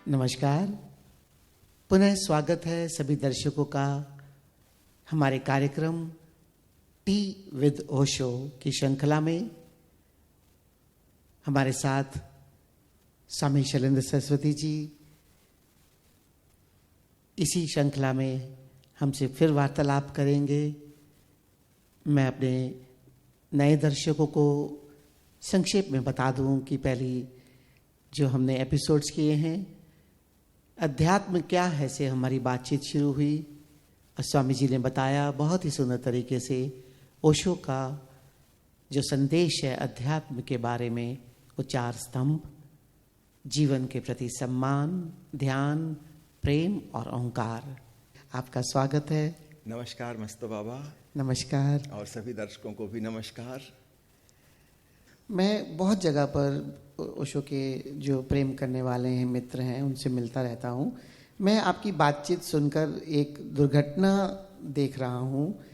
नमस्कार। पुनः स्वागत है सभी दर्शकों का हमारे कार्यक्रम टी विद ओशो की श्रृंखला में। हमारे साथ स्वामी शैलेंद्र सरस्वती जी इसी श्रृंखला में हमसे फिर वार्तालाप करेंगे। मैं अपने नए दर्शकों को संक्षेप में बता दूं कि पहली जो हमने एपिसोड्स किए हैं, अध्यात्म क्या है से हमारी बातचीत शुरू हुई और स्वामी जी ने बताया बहुत ही सुंदर तरीके से ओशो का जो संदेश है अध्यात्म के बारे में, वो 4 स्तंभ, जीवन के प्रति सम्मान, ध्यान, प्रेम और ओंकार। आपका स्वागत है। नमस्कार मस्तो बाबा। नमस्कार। और सभी दर्शकों को भी नमस्कार। मैं बहुत जगह पर ओशो के जो प्रेम करने वाले हैं, मित्र हैं, उनसे मिलता रहता हूँ। मैं आपकी बातचीत सुनकर एक दुर्घटना देख रहा हूँ।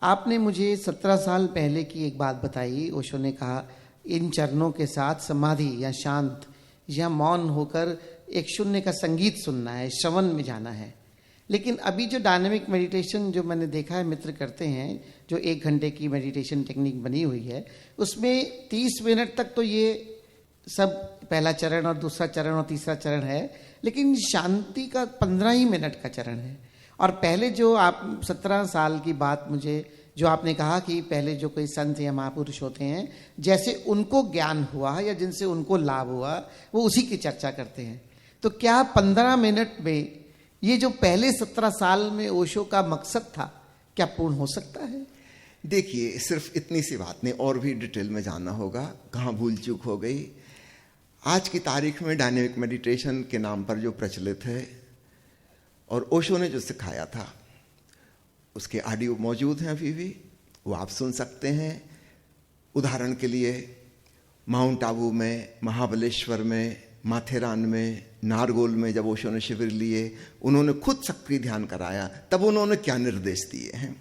आपने मुझे 17 साल पहले की एक बात बताई। ओशो ने कहा इन चरणों के साथ समाधि या शांत या मौन होकर एक शून्य का संगीत सुनना है, श्रवण में जाना है। लेकिन अभी जो डायनेमिक मेडिटेशन जो मैंने देखा है मित्र करते हैं, जो 1 घंटे की मेडिटेशन टेक्निक बनी हुई है, उसमें 30 मिनट तक तो ये सब पहला चरण और दूसरा चरण और तीसरा चरण है, लेकिन शांति का 15 ही मिनट का चरण है। और पहले जो आप 17 साल की बात मुझे जो आपने कहा कि पहले जो कोई संत या महापुरुष होते हैं, जैसे उनको ज्ञान हुआ या जिनसे उनको लाभ हुआ, वो उसी की चर्चा करते हैं। तो क्या 15 मिनट में ये जो पहले 17 साल में ओशो का मकसद था, क्या पूर्ण हो सकता है? देखिए, सिर्फ इतनी सी बात नहीं, और भी डिटेल में जानना होगा, कहाँ भूल चूक हो गई। आज की तारीख में डायनेमिक मेडिटेशन के नाम पर जो प्रचलित है और ओशो ने जो सिखाया था, उसके ऑडियो मौजूद हैं अभी भी, वो आप सुन सकते हैं। उदाहरण के लिए माउंट आबू में, महाबलेश्वर में, माथेरान में, नारगोल में जब ओशो ने शिविर लिए, उन्होंने खुद सक्रिय ध्यान कराया। तब उन्होंने क्या निर्देश दिए हैं,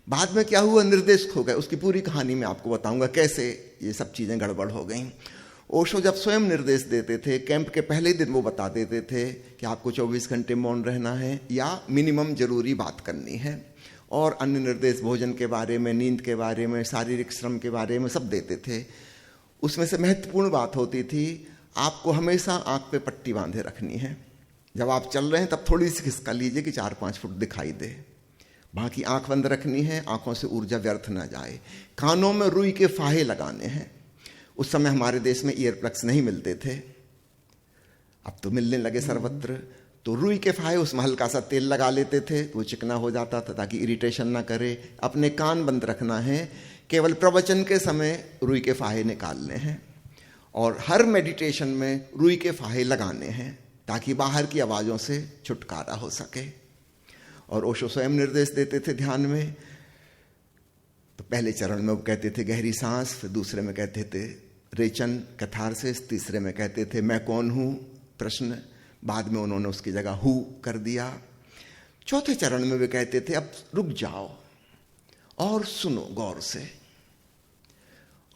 बाद में क्या हुआ, निर्देश खो गए। उसकी पूरी कहानी मैं आपको बताऊंगा कैसे ये सब चीज़ें गड़बड़ हो गई। ओशो जब स्वयं निर्देश देते थे, कैंप के पहले दिन वो बता देते थे कि आपको 24 घंटे मौन रहना है या मिनिमम जरूरी बात करनी है, और अन्य निर्देश भोजन के बारे में, नींद के बारे में, शारीरिक श्रम के बारे में सब देते थे। उसमें से महत्वपूर्ण बात होती थी, आपको हमेशा आंख पे पट्टी बांधे रखनी है। जब आप चल रहे हैं तब थोड़ी सी खिसका लीजिए कि 4-5 फुट दिखाई दे। बाकी आंख बंद रखनी है, आंखों से ऊर्जा व्यर्थ ना जाए। कानों में रुई के फाहे लगाने हैं। उस समय हमारे देश में ईयर प्लग्स नहीं मिलते थे, अब तो मिलने लगे सर्वत्र। तो रुई के फाहे, उसमें हल्का सा तेल लगा लेते थे तो वो चिकना हो जाता था, ताकि इरिटेशन ना करे। अपने कान बंद रखना है, केवल प्रवचन के समय रुई के फाहे निकालने हैं, और हर मेडिटेशन में रुई के फाहे लगाने हैं ताकि बाहर की आवाज़ों से छुटकारा हो सके। और ओशो स्वयं निर्देश देते थे ध्यान में। तो पहले चरण में वो कहते थे गहरी सांस, फिर दूसरे में कहते थे रेचन, कैथारसिस, तीसरे में कहते थे मैं कौन हूँ, प्रश्न। बाद में उन्होंने उसकी जगह हु कर दिया। चौथे चरण में वे कहते थे अब रुक जाओ और सुनो गौर से।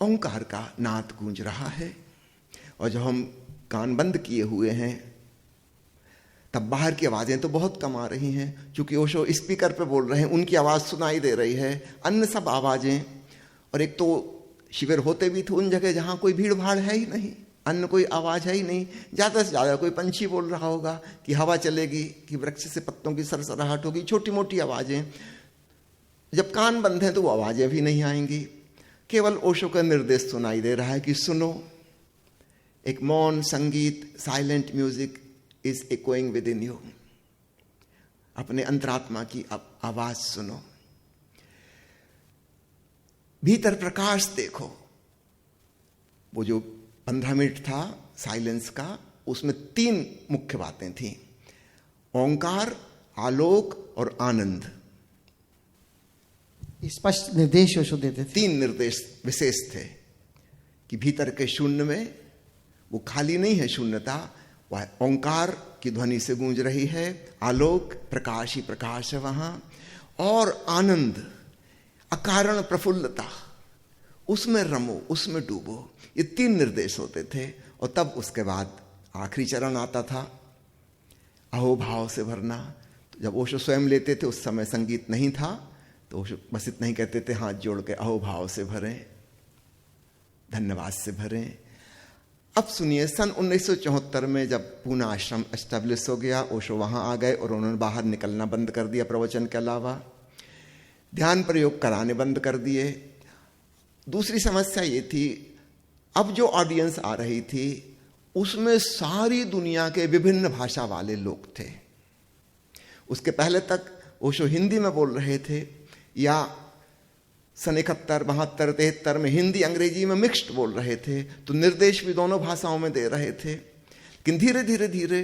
ओंकार का नाद गूंज रहा है, और जब हम कान बंद किए हुए हैं तब बाहर की आवाज़ें तो बहुत कम आ रही हैं। चूंकि ओशो स्पीकर पे बोल रहे हैं, उनकी आवाज़ सुनाई दे रही है, अन्य सब आवाज़ें। और एक तो शिविर होते भी थे उन जगह जहाँ कोई भीड़ भाड़ है ही नहीं, अन्य कोई आवाज़ है ही नहीं। ज़्यादा से ज़्यादा कोई पंछी बोल रहा होगा कि हवा चलेगी, कि वृक्ष से पत्तों की सरसराहट होगी, छोटी मोटी आवाज़ें। जब कान बंद हैं तो वो आवाज़ें भी नहीं आएंगी, केवल ओशो का निर्देश सुनाई दे रहा है कि सुनो। एक मौन संगीत, silent music is echoing within you। अपने अंतरात्मा की आवाज सुनो, भीतर प्रकाश देखो। वो जो 15 मिनट था साइलेंस का, उसमें 3 मुख्य बातें थी, ओंकार, आलोक और आनंद। स्पष्ट निर्देश ओशो देते थे। 3 निर्देश विशेष थे कि भीतर के शून्य में, वो खाली नहीं है शून्यता, वह ओंकार की ध्वनि से गूंज रही है, आलोक, प्रकाश ही प्रकाश है वहां, और आनंद, अकारण प्रफुल्लता, उसमें रमो, उसमें डूबो। ये 3 निर्देश होते थे। और तब उसके बाद आखिरी चरण आता था अहोभाव से भरना। तो जब ओशो स्वयं लेते थे उस समय संगीत नहीं था, तो ओशो बस इतना ही कहते थे, हाथ जोड़ के अहोभाव से भरें, धन्यवाद से भरें। अब सुनिए, सन 1974 में जब पूना आश्रम एस्टेब्लिश हो गया, ओशो वहां आ गए और उन्होंने बाहर निकलना बंद कर दिया प्रवचन के अलावा, ध्यान प्रयोग कराने बंद कर दिए। दूसरी समस्या ये थी, अब जो ऑडियंस आ रही थी उसमें सारी दुनिया के विभिन्न भाषा वाले लोग थे। उसके पहले तक ओशो हिंदी में बोल रहे थे, या सन 71, 72, 73 में हिंदी अंग्रेजी में मिक्स्ड बोल रहे थे, तो निर्देश भी दोनों भाषाओं में दे रहे थे। लेकिन धीरे धीरे धीरे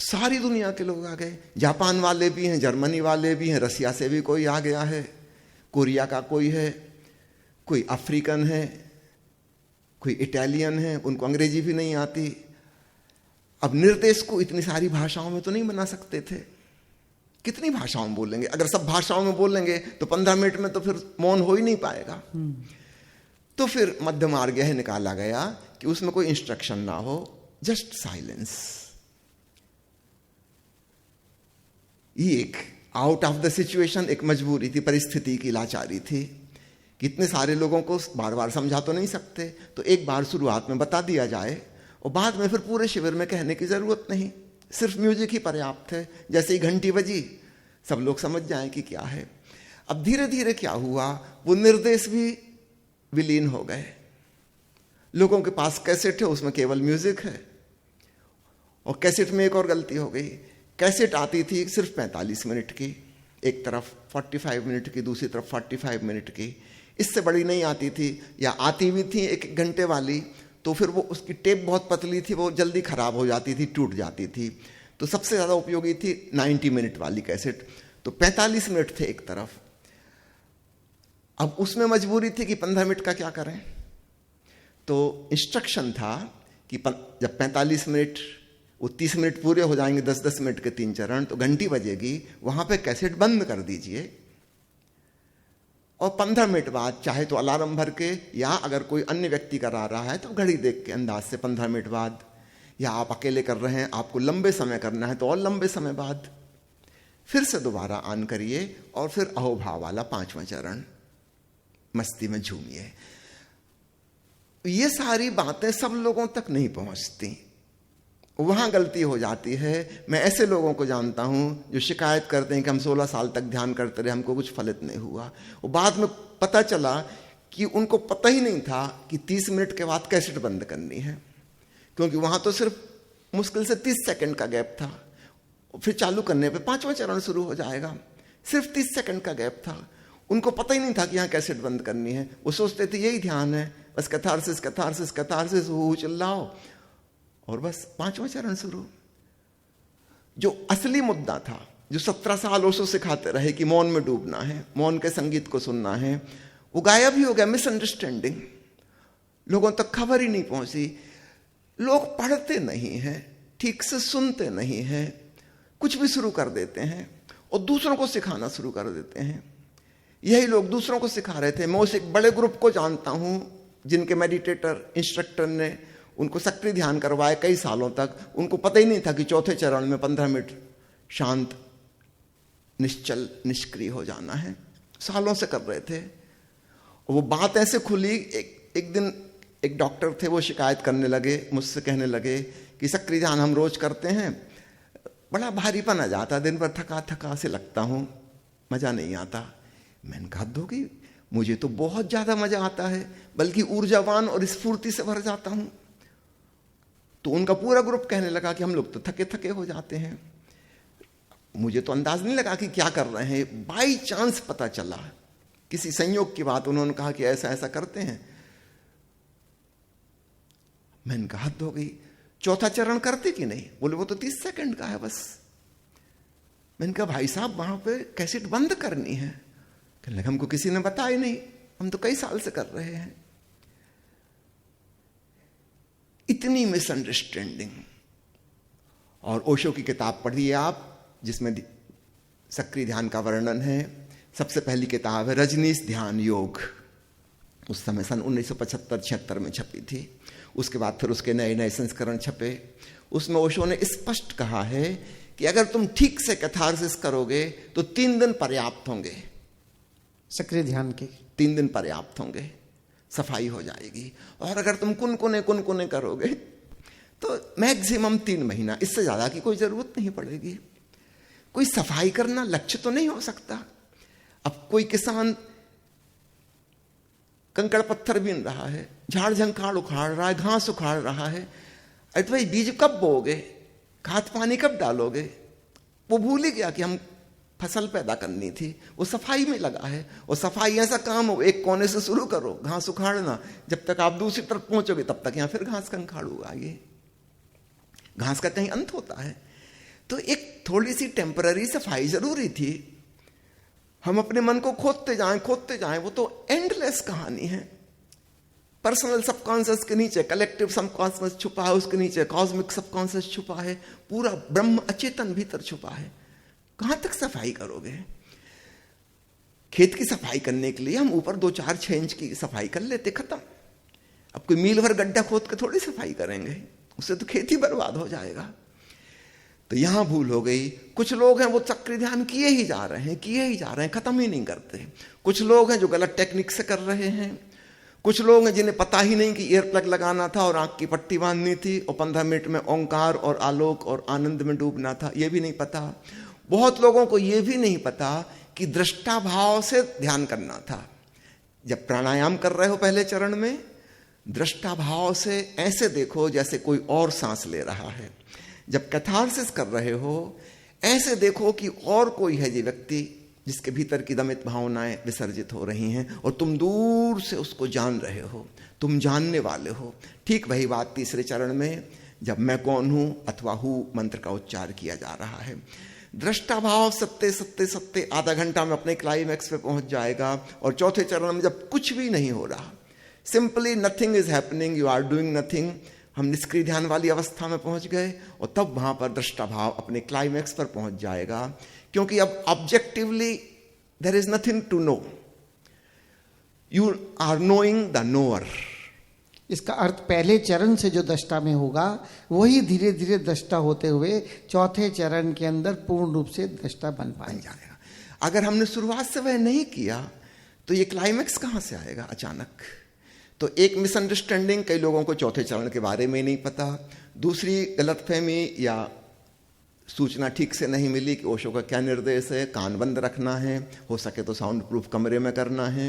सारी दुनिया के लोग आ गए। जापान वाले भी हैं, जर्मनी वाले भी हैं, रसिया से भी कोई आ गया है, कोरिया का कोई है, कोई अफ्रीकन है, कोई इटालियन है, उनको अंग्रेजी भी नहीं आती। अब निर्देश को इतनी सारी भाषाओं में तो नहीं बना सकते थे, कितनी भाषाओं में बोलेंगे? अगर सब भाषाओं में बोलेंगे तो 15 मिनट में तो फिर मौन हो ही नहीं पाएगा। तो फिर मध्य मार्ग यह निकाला गया कि उसमें कोई इंस्ट्रक्शन ना हो, जस्ट साइलेंस। ये एक आउट ऑफ द सिचुएशन, एक मजबूरी थी, परिस्थिति की लाचारी थी कि इतने सारे लोगों को बार बार समझा तो नहीं सकते, तो एक बार शुरुआत में बता दिया जाए और बाद में फिर पूरे शिविर में कहने की जरूरत नहीं, सिर्फ म्यूजिक ही पर्याप्त है। जैसे ही घंटी बजी सब लोग समझ जाएं कि क्या है। अब धीरे धीरे क्या हुआ, वो निर्देश भी विलीन हो गए। लोगों के पास कैसेट है, उसमें केवल म्यूजिक है। और कैसेट में एक और गलती हो गई, कैसेट आती थी सिर्फ 45 मिनट की, एक तरफ 45 मिनट की, दूसरी तरफ 45 मिनट की, इससे बड़ी नहीं आती थी, या आती भी थी 1 घंटे वाली, तो फिर वो उसकी टेप बहुत पतली थी, वो जल्दी खराब हो जाती थी, टूट जाती थी। तो सबसे ज़्यादा उपयोगी थी 90 मिनट वाली कैसेट, तो 45 मिनट थे एक तरफ। अब उसमें मजबूरी थी कि 15 मिनट का क्या करें, तो इंस्ट्रक्शन था कि जब 45 मिनट, वो 30 मिनट पूरे हो जाएंगे, 10-10 मिनट के 3 चरण, तो घंटी बजेगी, वहां पे कैसेट बंद कर दीजिए और 15 मिनट बाद चाहे तो अलार्म भर के, या अगर कोई अन्य व्यक्ति करा रहा है तो घड़ी देख के अंदाज से 15 मिनट बाद, या आप अकेले कर रहे हैं, आपको लंबे समय करना है तो और लंबे समय बाद फिर से दोबारा ऑन करिए और फिर अहोभाव वाला 5वां चरण, मस्ती में झूमिए। ये सारी बातें सब लोगों तक नहीं पहुंचती, वहां गलती हो जाती है। मैं ऐसे लोगों को जानता हूं जो शिकायत करते हैं कि हम 16 साल तक ध्यान करते रहे, हमको कुछ फलित नहीं हुआ। और बाद में पता चला कि उनको पता ही नहीं था कि 30 मिनट के बाद कैसेट बंद करनी है, क्योंकि वहां तो सिर्फ मुश्किल से 30 सेकंड का गैप था, फिर चालू करने पे 5वां चरण शुरू हो जाएगा, सिर्फ 30 सेकंड का गैप था। उनको पता ही नहीं था कि यहाँ कैसेट बंद करनी है। वो सोचते थे यही ध्यान है, बस कैथारसिस कैथारसिस कैथारसिस, हो चिल्लाओ और बस 5वां चरण शुरू। जो असली मुद्दा था, जो 17 साल ओशो सिखाते रहे कि मौन में डूबना है, मौन के संगीत को सुनना है, वो गायब ही हो गया। मिसअंडरस्टैंडिंग, लोगों तक खबर ही नहीं पहुंची। लोग पढ़ते नहीं हैं, ठीक से सुनते नहीं हैं, कुछ भी शुरू कर देते हैं और दूसरों को सिखाना शुरू कर देते हैं। यही लोग दूसरों को सिखा रहे थे। मैं उस एक बड़े ग्रुप को जानता हूं जिनके मेडिटेटर इंस्ट्रक्टर ने उनको सक्रिय ध्यान करवाए कई सालों तक। उनको पता ही नहीं था कि 4थे चरण में 15 मिनट शांत, निश्चल, निष्क्रिय हो जाना है। सालों से कर रहे थे। वो बात ऐसे खुली, एक दिन एक डॉक्टर थे, वो शिकायत करने लगे, मुझसे कहने लगे कि सक्रिय ध्यान हम रोज करते हैं, बड़ा भारीपन आ जाता, दिन भर थका थका से लगता हूं, मजा नहीं आता। मैंने कहा दोगी, मुझे तो बहुत ज्यादा मजा आता है, बल्कि ऊर्जावान और स्फूर्ति से भर जाता हूं। तो उनका पूरा ग्रुप कहने लगा कि हम लोग तो थके थके हो जाते हैं। मुझे तो अंदाज नहीं लगा कि क्या कर रहे हैं। बाई चांस पता चला, किसी संयोग की बात, उन्होंने कहा कि ऐसा ऐसा करते हैं। मैंने कहा हद हो गई, 4था चरण करते कि नहीं? बोले वो तो 30 सेकंड का है बस। मैंने कहा भाई साहब, वहां पे कैसेट बंद करनी है। कहने लगे हमको किसी ने बताया नहीं, हम तो कई साल से कर रहे हैं। इतनी मिसअंडरस्टैंडिंग। और ओशो की किताब पढ़िए आप, जिसमें सक्रिय ध्यान का वर्णन है। सबसे पहली किताब है रजनीश ध्यान योग, उस समय सन 1975-76 में छपी थी। उसके बाद फिर उसके नए नए संस्करण छपे। उसमें ओशो ने स्पष्ट कहा है कि अगर तुम ठीक से कैथारसिस करोगे तो 3 दिन पर्याप्त होंगे। सक्रिय ध्यान के 3 दिन पर्याप्त होंगे, सफाई हो जाएगी। और अगर तुम कुनकुने करोगे तो मैक्सिमम 3 महीना, इससे ज्यादा की कोई जरूरत नहीं पड़ेगी। कोई सफाई करना लक्ष्य तो नहीं हो सकता। अब कोई किसान कंकड़ पत्थर बीन रहा है, झाड़ झंखाड़ उखाड़ रहा है, घास उखाड़ रहा है, अरे भाई बीज कब बोओगे, खाद पानी कब डालोगे? वो भूल ही गया कि हम फसल पैदा करनी थी। वो सफाई में लगा है। और सफाई ऐसा काम हो, एक कोने से शुरू करो घास उखाड़ना, जब तक आप दूसरी तरफ पहुंचोगे तब तक यहां फिर घास कंखाड़ उगाएगी। घास का कहीं अंत होता है? तो एक थोड़ी सी टेम्पररी सफाई जरूरी थी। हम अपने मन को खोदते जाएं, वो तो एंडलेस कहानी है। पर्सनल सबकॉन्शियस के नीचे कलेक्टिव सबकॉन्शियस छुपा है, उसके नीचे कॉस्मिक सबकॉन्शियस छुपा है, पूरा ब्रह्म अचेतन भीतर छुपा है। कहां तक सफाई करोगे? खेत की सफाई करने के लिए हम ऊपर 2-4 6 इंच की सफाई कर लेते, खत्म। अब कोई मील भर गड्ढा खोद के थोड़ी सफाई करेंगे, उससे तो खेती बर्बाद हो जाएगा। तो यहां भूल हो गई। कुछ लोग हैं वो चक्र ध्यान किए ही जा रहे हैं, खत्म ही नहीं करते। कुछ लोग हैं जो गलत टेक्निक से कर रहे हैं। कुछ लोग हैं जिन्हें पता ही नहीं कि ईयर प्लग लगाना था और आंख की पट्टी बांधनी थी और 15 मिनट में ओंकार और आलोक और आनंद में डूबना था, यह भी नहीं पता। बहुत लोगों को यह भी नहीं पता कि दृष्टा भाव से ध्यान करना था। जब प्राणायाम कर रहे हो पहले चरण में, दृष्टा भाव से ऐसे देखो जैसे कोई और सांस ले रहा है। जब कैथारसिस कर रहे हो, ऐसे देखो कि और कोई है, ये व्यक्ति जिसके भीतर की दमित भावनाएं विसर्जित हो रही हैं और तुम दूर से उसको जान रहे हो, तुम जानने वाले हो। ठीक वही बात तीसरे चरण में, जब मैं कौन हूं अथवा हूं मंत्र का उच्चार किया जा रहा है। दृष्टा भाव सत्ते आधा घंटा में अपने क्लाइमैक्स पे पहुंच जाएगा। और चौथे चरण में जब कुछ भी नहीं हो रहा, simply nothing is happening, you are doing nothing, हम निष्क्रिय ध्यान वाली अवस्था में पहुंच गए। और तब वहां पर दृष्टा भाव अपने क्लाइमैक्स पर पहुंच जाएगा, क्योंकि अब objectively there is nothing to know, you are knowing the knower. इसका अर्थ पहले चरण से जो दृष्टा में होगा वही धीरे धीरे दृष्टा होते हुए चौथे चरण के अंदर पूर्ण रूप से दृष्टा बन जाएगा। अगर हमने शुरुआत से वह नहीं किया तो ये क्लाइमैक्स कहां से आएगा अचानक? तो एक मिसअंडरस्टैंडिंग, कई लोगों को चौथे चरण के बारे में नहीं पता। दूसरी गलतफहमी या सूचना ठीक से नहीं मिली कि ओशो का क्या निर्देश है। कान बंद रखना है, हो सके तो साउंड प्रूफ कमरे में करना है,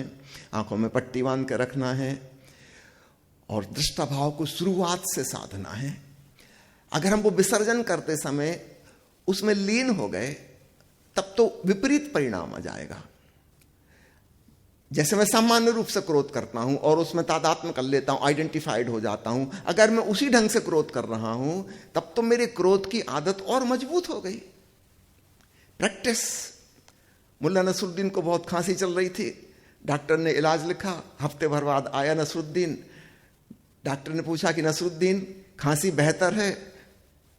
आंखों में पट्टी बांध के रखना है और दृष्टा भाव को शुरुआत से साधना है। अगर हम वो विसर्जन करते समय उसमें लीन हो गए तब तो विपरीत परिणाम आ जाएगा। जैसे मैं सामान्य रूप से क्रोध करता हूं और उसमें तादात्म्य कर लेता हूं, आइडेंटिफाइड हो जाता हूं, अगर मैं उसी ढंग से क्रोध कर रहा हूं तब तो मेरे क्रोध की आदत और मजबूत हो गई। प्रैक्टिस। मुल्ला नसरुद्दीन को बहुत खांसी चल रही थी, डॉक्टर ने इलाज लिखा, हफ्ते भर बाद आया नसरुद्दीन। डॉक्टर ने पूछा कि नसरुद्दीन खांसी बेहतर है?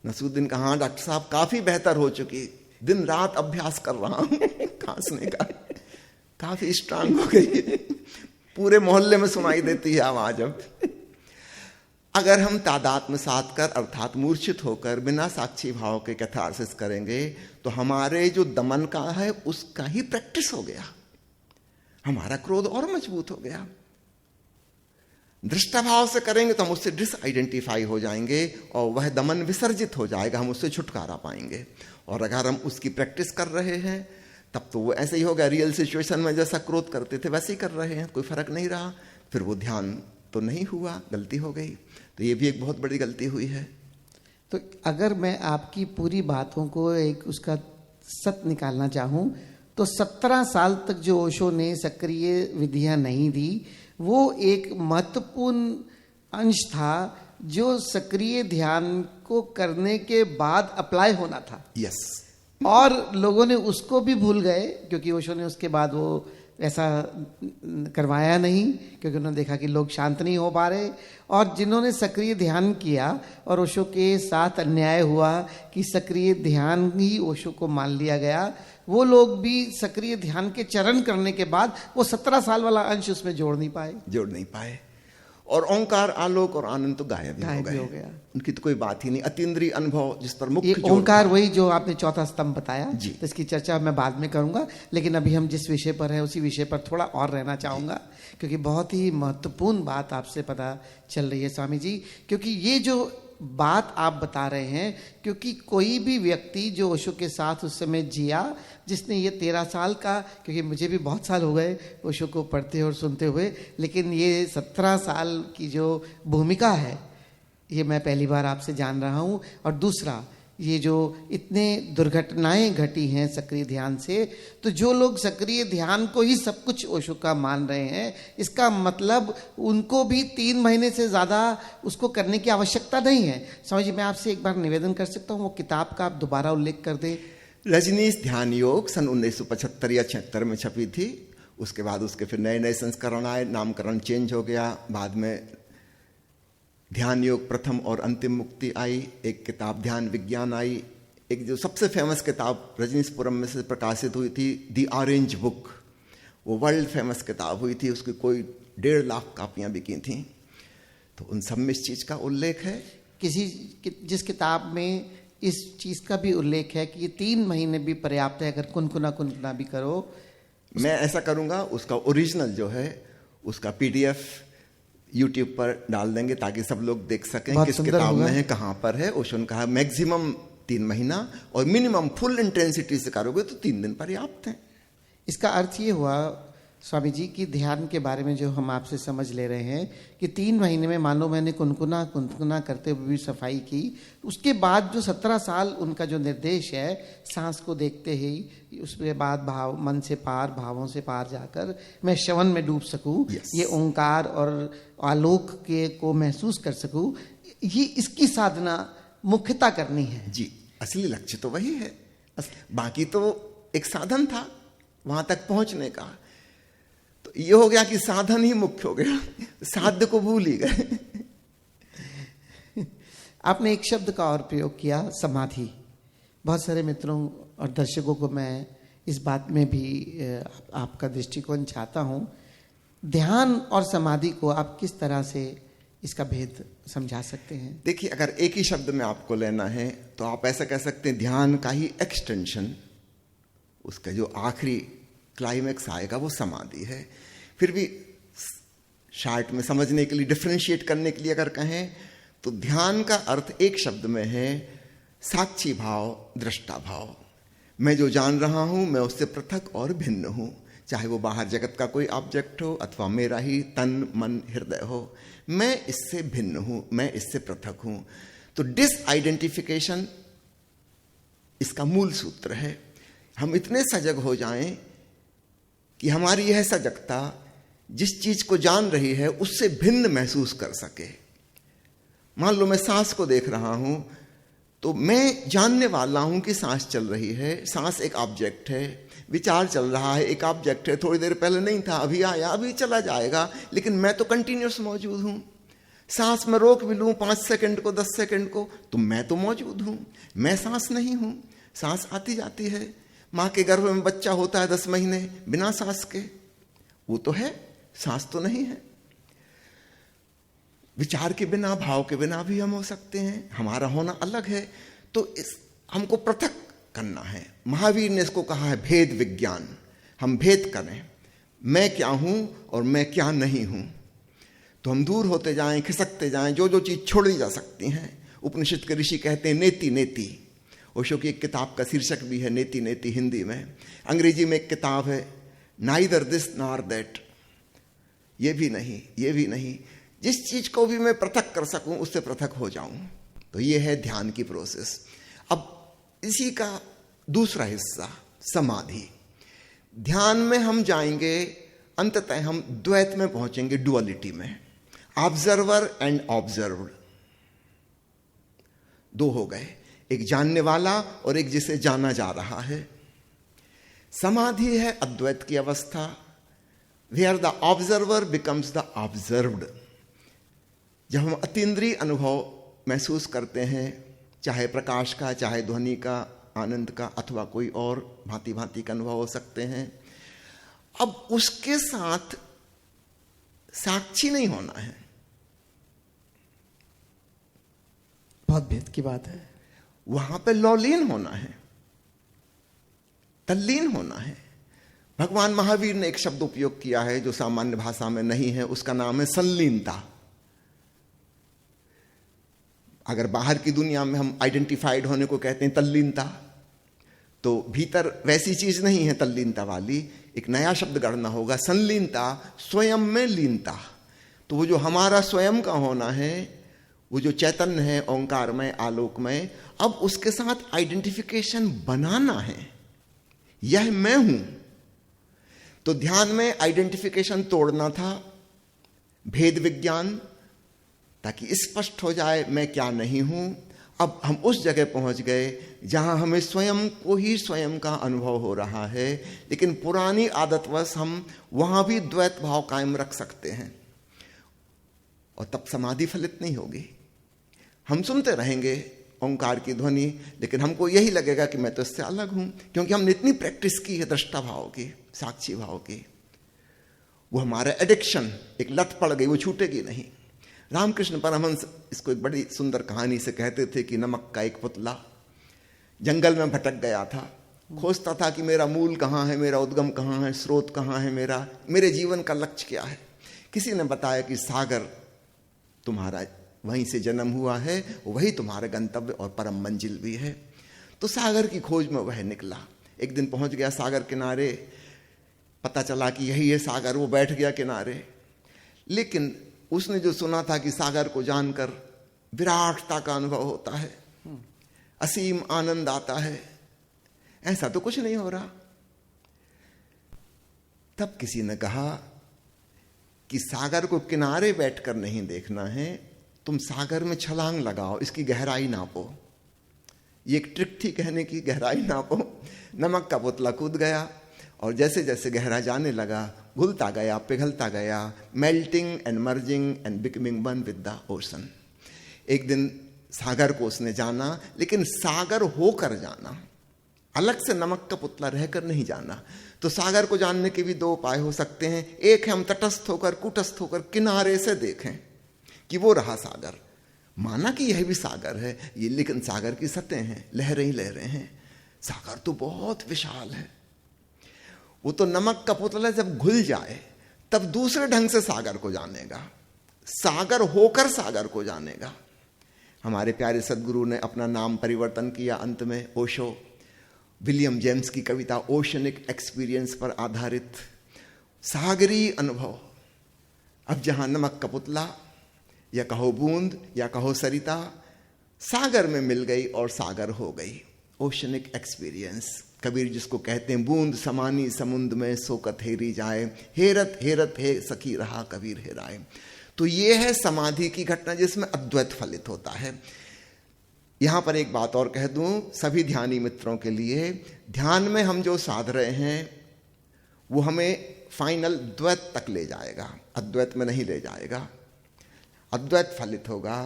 नसरुद्दीन कहा, हाँ डॉक्टर साहब काफी बेहतर हो चुकी, दिन रात अभ्यास कर रहा हूं खांसने का, काफी स्ट्रांग हो गई, पूरे मोहल्ले में सुनाई देती है आवाज अब। अगर हम तादात्म्य साध कर अर्थात मूर्छित होकर बिना साक्षी भाव के कैथारसिस करेंगे तो हमारे जो दमन का है उसका ही प्रैक्टिस हो गया, हमारा क्रोध और मजबूत हो गया। दृष्टा भाव से करेंगे तो हम उससे डिसआइडेंटिफाई हो जाएंगे और वह दमन विसर्जित हो जाएगा, हम उससे छुटकारा पाएंगे। और अगर हम उसकी प्रैक्टिस कर रहे हैं तब तो वो ऐसे ही होगा, रियल सिचुएशन में जैसा क्रोध करते थे वैसे ही कर रहे हैं, कोई फर्क नहीं रहा। फिर वो ध्यान तो नहीं हुआ, गलती हो गई। तो ये भी एक बहुत बड़ी गलती हुई है। तो अगर मैं आपकी पूरी बातों को एक उसका सत्य निकालना चाहूं तो 17 साल तक जो ओशो ने सक्रिय विधियां नहीं दी, वो एक महत्वपूर्ण अंश था जो सक्रिय ध्यान को करने के बाद अप्लाई होना था। यस। और लोगों ने उसको भी भूल गए, क्योंकि ओशो ने उसके बाद वो ऐसा करवाया नहीं, क्योंकि उन्होंने देखा कि लोग शांत नहीं हो पा रहे। और जिन्होंने सक्रिय ध्यान किया और ओशो के साथ अन्याय हुआ कि सक्रिय ध्यान ही ओशो को मान लिया गया, वो लोग भी सक्रिय ध्यान के चरण करने के बाद वो 17 साल वाला अंश उसमें जोड़ नहीं पाए। और ओंकार, आलोक और आनंद तो गायब ही हो गया। उनकी तो कोई बात ही नहीं। अतीन्द्रिय अनुभव जिस पर मुख्य जोर ओंकार, वही जो आपने चौथा स्तंभ बताया, जी, तो इसकी चर्चा मैं बाद में करूंगा, लेकिन अभी हम जिस विषय पर हैं उसी विषय पर थोड़ा और रहना चाहूंगा, क्योंकि बहुत ही महत्वपूर्ण बात आपसे पता चल रही है स्वामी जी। क्योंकि ये जो बात आप बता रहे हैं, क्योंकि कोई भी व्यक्ति जो ओशो के साथ उस समय जिया, जिसने ये 13 साल का, क्योंकि मुझे भी बहुत साल हो गए ओशो को पढ़ते और सुनते हुए, लेकिन ये 17 साल की जो भूमिका है ये मैं पहली बार आपसे जान रहा हूँ। और दूसरा, ये जो इतने दुर्घटनाएं घटी हैं सक्रिय ध्यान से, तो जो लोग सक्रिय ध्यान को ही सब कुछ ओशो का मान रहे हैं, इसका मतलब उनको भी 3 महीने से ज़्यादा उसको करने की आवश्यकता नहीं है। समझ, मैं आपसे एक बार निवेदन कर सकता हूँ, वो किताब का आप दोबारा उल्लेख कर दें। रजनीश ध्यान योग सन 1975 या 76 में छपी थी। उसके बाद उसके फिर नए नए संस्करण आए, नामकरण चेंज हो गया। बाद में ध्यान योग प्रथम और अंतिम मुक्ति आई, एक किताब ध्यान विज्ञान आई, एक जो सबसे फेमस किताब रजनीशपुरम में से प्रकाशित हुई थी, दी ऑरेंज बुक, वो वर्ल्ड फेमस किताब हुई थी, उसकी कोई 1.5 लाख कापियां बिकी थी। तो उन सब में इस चीज का उल्लेख है। जिस किताब में इस चीज का भी उल्लेख है कि ये 3 महीने भी पर्याप्त है, अगर कुनकुना भी करो। मैं ऐसा करूंगा, उसका ओरिजिनल जो है उसका PDF YouTube पर डाल देंगे ताकि सब लोग देख सकें किस किताब में है, कहां पर है। ओशो ने कहा मैक्सिमम 3 महीना और मिनिमम फुल इंटेंसिटी से करोगे तो 3 दिन पर्याप्त है। इसका अर्थ ये हुआ स्वामी जी कि ध्यान के बारे में जो हम आपसे समझ ले रहे हैं कि 3 महीने में मान लो मैंने कुनकुना करते हुए भी सफाई की, उसके बाद जो 17 साल उनका जो निर्देश है सांस को देखते ही, उसके बाद भाव, मन से पार, भावों से पार जाकर मैं श्रवण में डूब सकूं, ये ओंकार और आलोक के को महसूस कर सकूं, ये इसकी साधना मुख्यता करनी है। जी, असली लक्ष्य तो वही है, बाकी तो एक साधन था वहां तक पहुंचने का। तो ये हो गया कि साधन ही मुख्य हो गया, साध्य को भूल ही गए। आपने एक शब्द का और प्रयोग किया, समाधि। बहुत सारे मित्रों और दर्शकों को मैं इस बात में भी आपका दृष्टिकोण चाहता हूं। ध्यान और समाधि को आप किस तरह से इसका भेद समझा सकते हैं? देखिए, अगर एक ही शब्द में आपको लेना है तो आप ऐसा कह सकते हैं, ध्यान का ही एक्सटेंशन, उसका जो आखिरी क्लाइमेक्स आएगा वो समाधि है। फिर भी शार्ट में समझने के लिए, डिफरेंशिएट करने के लिए अगर कहें तो ध्यान का अर्थ एक शब्द में है साक्षी भाव, दृष्टा भाव। मैं जो जान रहा हूं मैं उससे पृथक और भिन्न हूं, चाहे वो बाहर जगत का कोई ऑब्जेक्ट हो अथवा मेरा ही तन मन हृदय हो, मैं इससे भिन्न हूं, मैं इससे पृथक हूं। तो डिसआइडेंटिफिकेशन इसका मूल सूत्र है। हम इतने सजग हो जाएं कि हमारी यह सजगता जिस चीज को जान रही है उससे भिन्न महसूस कर सके। मान लो मैं सांस को देख रहा हूं तो मैं जानने वाला हूं कि सांस चल रही है, सांस एक ऑब्जेक्ट है, विचार चल रहा है, एक ऑब्जेक्ट है, थोड़ी देर पहले नहीं था, अभी आया, अभी चला जाएगा, लेकिन मैं तो कंटिन्यूस मौजूद हूं। सांस में रोक भी लूं 5 सेकंड को, 10 सेकंड को, तो मैं तो मौजूद हूं, मैं सांस नहीं हूं। सांस आती जाती है। मां के गर्भ में बच्चा होता है 10 महीने बिना सांस के, वो तो है, सांस तो नहीं है। विचार के बिना, भाव के बिना भी हम हो सकते हैं, हमारा होना अलग है। तो हमको पृथक करना है। महावीर ने इसको कहा है भेद विज्ञान। हम भेद करें, मैं क्या हूं और मैं क्या नहीं हूं, तो हम दूर होते जाएं, खिसकते जाएं, जो जो चीज छोड़ी जा सकती हैं। उपनिषद के ऋषि कहते हैं नेति नेति। ओशो की एक किताब का शीर्षक भी है नेति नेति हिंदी में। अंग्रेजी में एक किताब है नाइदर दिस नॉर दैट, ये भी नहीं, ये भी नहीं। जिस चीज को भी मैं पृथक कर सकूं उससे पृथक हो जाऊं। तो ये है ध्यान की प्रोसेस। अब इसी का दूसरा हिस्सा समाधि। ध्यान में हम जाएंगे, अंततः हम द्वैत में पहुंचेंगे, डुअलिटी में। ऑब्जर्वर एंड ऑब्जर्व्ड, दो हो गए, एक जानने वाला और एक जिसे जाना जा रहा है। समाधि है अद्वैत की अवस्था, where the observer becomes the observed. जब हम अतीन्द्रिय अनुभव महसूस करते हैं, चाहे प्रकाश का, चाहे ध्वनि का, आनंद का, अथवा कोई और भांति भांति का अनुभव हो सकते हैं, अब उसके साथ साक्षी नहीं होना है। बहुत भेद की बात है। वहां पे लौलीन होना है, तल्लीन होना है। भगवान महावीर ने एक शब्द उपयोग किया है जो सामान्य भाषा में नहीं है, उसका नाम है संलीनता। अगर बाहर की दुनिया में हम आइडेंटिफाइड होने को कहते हैं तल्लीनता, तो भीतर वैसी चीज नहीं है तल्लीनता वाली। एक नया शब्द गढ़ना होगा, संलीनता, स्वयं में लीनता। तो वो जो हमारा स्वयं का होना है, वो जो चैतन्य है, ओंकारमय, आलोकमय, अब उसके साथ आइडेंटिफिकेशन बनाना है, यह मैं हूं। तो ध्यान में आइडेंटिफिकेशन तोड़ना था, भेद विज्ञान, ताकि स्पष्ट हो जाए मैं क्या नहीं हूं। अब हम उस जगह पहुंच गए जहां हमें स्वयं को ही स्वयं का अनुभव हो रहा है, लेकिन पुरानी आदतवश हम वहां भी द्वैत भाव कायम रख सकते हैं, और तब समाधि फलित नहीं होगी। हम सुनते रहेंगे ओंकार की ध्वनि, लेकिन हमको यही लगेगा कि मैं तो इससे अलग हूं, क्योंकि हमने इतनी प्रैक्टिस की है दृष्टा भाव की, साक्षी भाव की। वो हमारा एडिक्शन, एक लत पड़ गई, वो छूटेगी नहीं। रामकृष्ण परमहंस इसको एक बड़ी सुंदर कहानी से कहते थे कि नमक का एक पुतला जंगल में भटक गया था, खोजता था कि मेरा मूल कहाँ है, मेरा उद्गम कहाँ है, स्रोत कहाँ है, मेरे जीवन का लक्ष्य क्या है। किसी ने बताया कि सागर तुम्हारा वहीं से जन्म हुआ है, वही तुम्हारा गंतव्य और परम मंजिल भी है। तो सागर की खोज में वह निकला। एक दिन पहुंच गया सागर किनारे, पता चला कि यही है सागर, वो बैठ गया किनारे। लेकिन उसने जो सुना था कि सागर को जानकर विराटता का अनुभव होता है, असीम आनंद आता है, ऐसा तो कुछ नहीं हो रहा। तब किसी ने कहा कि सागर को किनारे बैठकर नहीं देखना है, तुम सागर में छलांग लगाओ, इसकी गहराई नापो। ये एक ट्रिक थी कहने की, गहराई नापो। नमक का पुतला कूद गया, और जैसे जैसे गहरा जाने लगा, घुलता गया, पिघलता गया, melting and merging and becoming one with the ocean. एक दिन सागर को उसने जाना, लेकिन सागर होकर जाना, अलग से नमक का पुतला रहकर नहीं जाना। तो सागर को जानने के भी दो उपाय हो सकते हैं। एक है हम तटस्थ होकर, कूटस्थ होकर किनारे से देखें कि वो रहा सागर, माना कि यह भी सागर है ये, लेकिन सागर की सतह हैं, लहरें ही लहरें हैं, सागर तो बहुत विशाल है। वो तो नमक का पुतला जब घुल जाए तब दूसरे ढंग से सागर को जानेगा, सागर होकर सागर को जानेगा। हमारे प्यारे सदगुरु ने अपना नाम परिवर्तन किया अंत में, ओशो। विलियम जेम्स की कविता ओशनिक एक्सपीरियंस पर आधारित सागरी अनुभव। अब जहां नमक का पुतला या कहो बूंद या कहो सरिता सागर में मिल गई और सागर हो गई, ओशनिक एक्सपीरियंस। कबीर जिसको कहते हैं बूंद समानी समुद्र में सोकत हेरी जाए, हेरत हेरत हे सखी रहा कबीर हेराए। तो ये है समाधि की घटना जिसमें अद्वैत फलित होता है। यहां पर एक बात और कह दूं सभी ध्यानी मित्रों के लिए, ध्यान में हम जो साध रहे हैं वो हमें फाइनल द्वैत तक ले जाएगा, अद्वैत में नहीं ले जाएगा। अद्वैत फलित होगा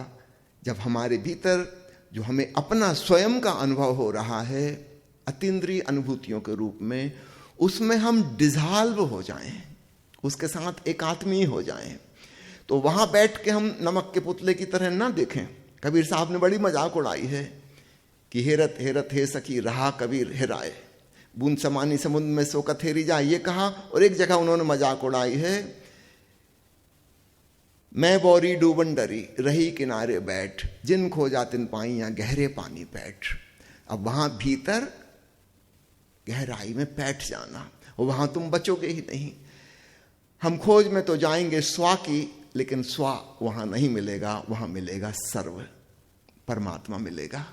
जब हमारे भीतर जो हमें अपना स्वयं का अनुभव हो रहा है अतीन्द्रिय अनुभूतियों के रूप में, उसमें हम डिसॉल्व हो जाएं, उसके साथ एकात्मीय हो जाएं। तो वहां बैठ के हम नमक के पुतले की तरह ना देखें। कबीर साहब ने बड़ी मजाक उड़ाई है कि हेरत हेरत हे सखी रहा कबीर हेराए, बूंद समानी समुद्र में सोकत हेरी जाए, ये कहा। और एक जगह उन्होंने मजाक उड़ाई है, मैं बोरी डूबन डरी रही किनारे बैठ, जिन खोजा तिन पाइया गहरे पानी पैठ। अब वहां भीतर गहराई में बैठ जाना, और वहां तुम बचोगे ही नहीं। हम खोज में तो जाएंगे स्वा की, लेकिन स्वा वहां नहीं मिलेगा, वहां मिलेगा सर्व, परमात्मा मिलेगा।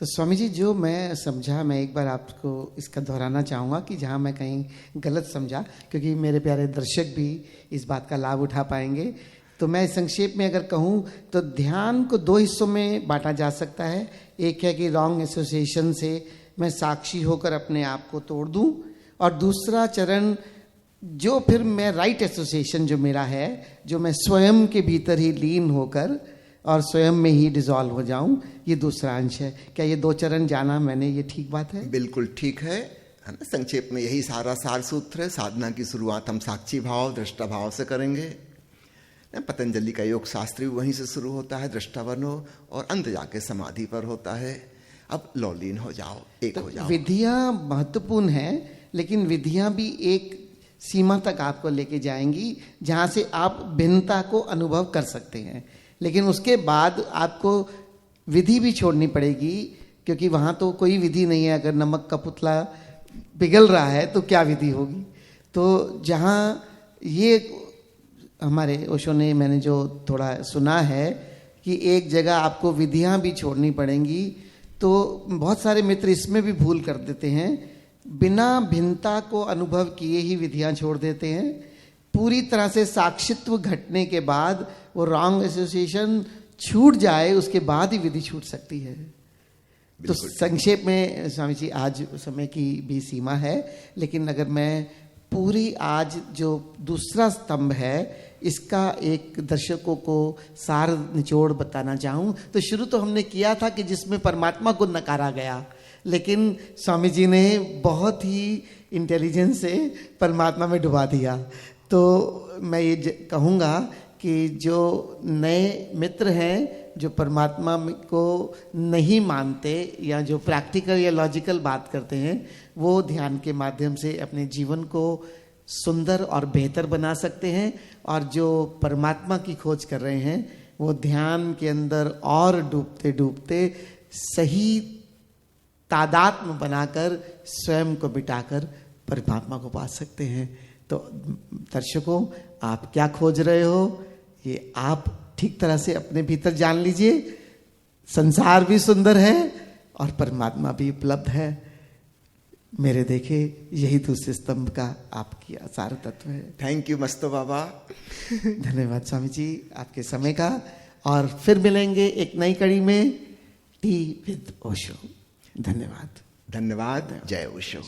तो स्वामी जी जो मैं समझा, मैं एक बार आपको इसका दोहराना चाहूँगा कि जहाँ मैं कहीं गलत समझा, क्योंकि मेरे प्यारे दर्शक भी इस बात का लाभ उठा पाएंगे। तो मैं संक्षेप में अगर कहूँ तो ध्यान को दो हिस्सों में बांटा जा सकता है। एक है कि रॉन्ग एसोसिएशन से मैं साक्षी होकर अपने आप को तोड़ दूँ, और दूसरा चरण जो फिर मैं राइट एसोसिएशन जो मेरा है, जो मैं स्वयं के भीतर ही लीन होकर और स्वयं में ही डिसॉल्व हो जाऊं, ये दूसरा अंश है। क्या ये 2 चरण जाना मैंने, ये ठीक बात है? बिल्कुल ठीक है ना। संक्षेप में यही सारा सार सूत्र है। साधना की शुरुआत हम साक्षी भाव, दृष्टा भाव से करेंगे। पतंजलि का योग शास्त्र वहीं से शुरू होता है, दृष्टा बनो, और अंत जाके समाधि पर होता है। अब लौलीन हो जाओ, एक हो जाओ। विधियां महत्वपूर्ण है, लेकिन विधियां भी एक सीमा तक आपको लेके जाएंगी जहां से आप भिन्नता को अनुभव कर सकते हैं, लेकिन उसके बाद आपको विधि भी छोड़नी पड़ेगी, क्योंकि वहां तो कोई विधि नहीं है। अगर नमक का पुतला पिघल रहा है तो क्या विधि होगी? तो जहां ये हमारे ओशो ने, मैंने जो थोड़ा सुना है कि एक जगह आपको विधियां भी छोड़नी पड़ेंगी, तो बहुत सारे मित्र इसमें भी भूल कर देते हैं, बिना भिन्नता को अनुभव किए ही विधियां छोड़ देते हैं। पूरी तरह से साक्षित्व घटने के बाद वो रॉन्ग एसोसिएशन छूट जाए, उसके बाद ही विधि छूट सकती है। तो संक्षेप में स्वामी जी, आज समय की भी सीमा है, लेकिन अगर मैं पूरी आज जो दूसरा स्तंभ है इसका एक दर्शकों को सार निचोड़ बताना चाहूं, तो शुरू तो हमने किया था कि जिसमें परमात्मा को नकारा गया, लेकिन स्वामी जी ने बहुत ही इंटेलिजेंस से परमात्मा में डुबा दिया। तो मैं ये कहूँगा कि जो नए मित्र हैं, जो परमात्मा को नहीं मानते या जो प्रैक्टिकल या लॉजिकल बात करते हैं, वो ध्यान के माध्यम से अपने जीवन को सुंदर और बेहतर बना सकते हैं। और जो परमात्मा की खोज कर रहे हैं, वो ध्यान के अंदर और डूबते डूबते सही तादात्म्य बनाकर स्वयं को बिटाकर परमात्मा को पा सकते हैं। तो दर्शकों, आप क्या खोज रहे हो, ये आप ठीक तरह से अपने भीतर जान लीजिए। संसार भी सुंदर है और परमात्मा भी उपलब्ध है। मेरे देखे यही दूसरे स्तंभ का आपकी सार तत्व है। थैंक यू मस्तो बाबा। धन्यवाद स्वामी जी आपके समय का। और फिर मिलेंगे एक नई कड़ी में टी विद ओशो। धन्यवाद। धन्यवाद। जय ओशो।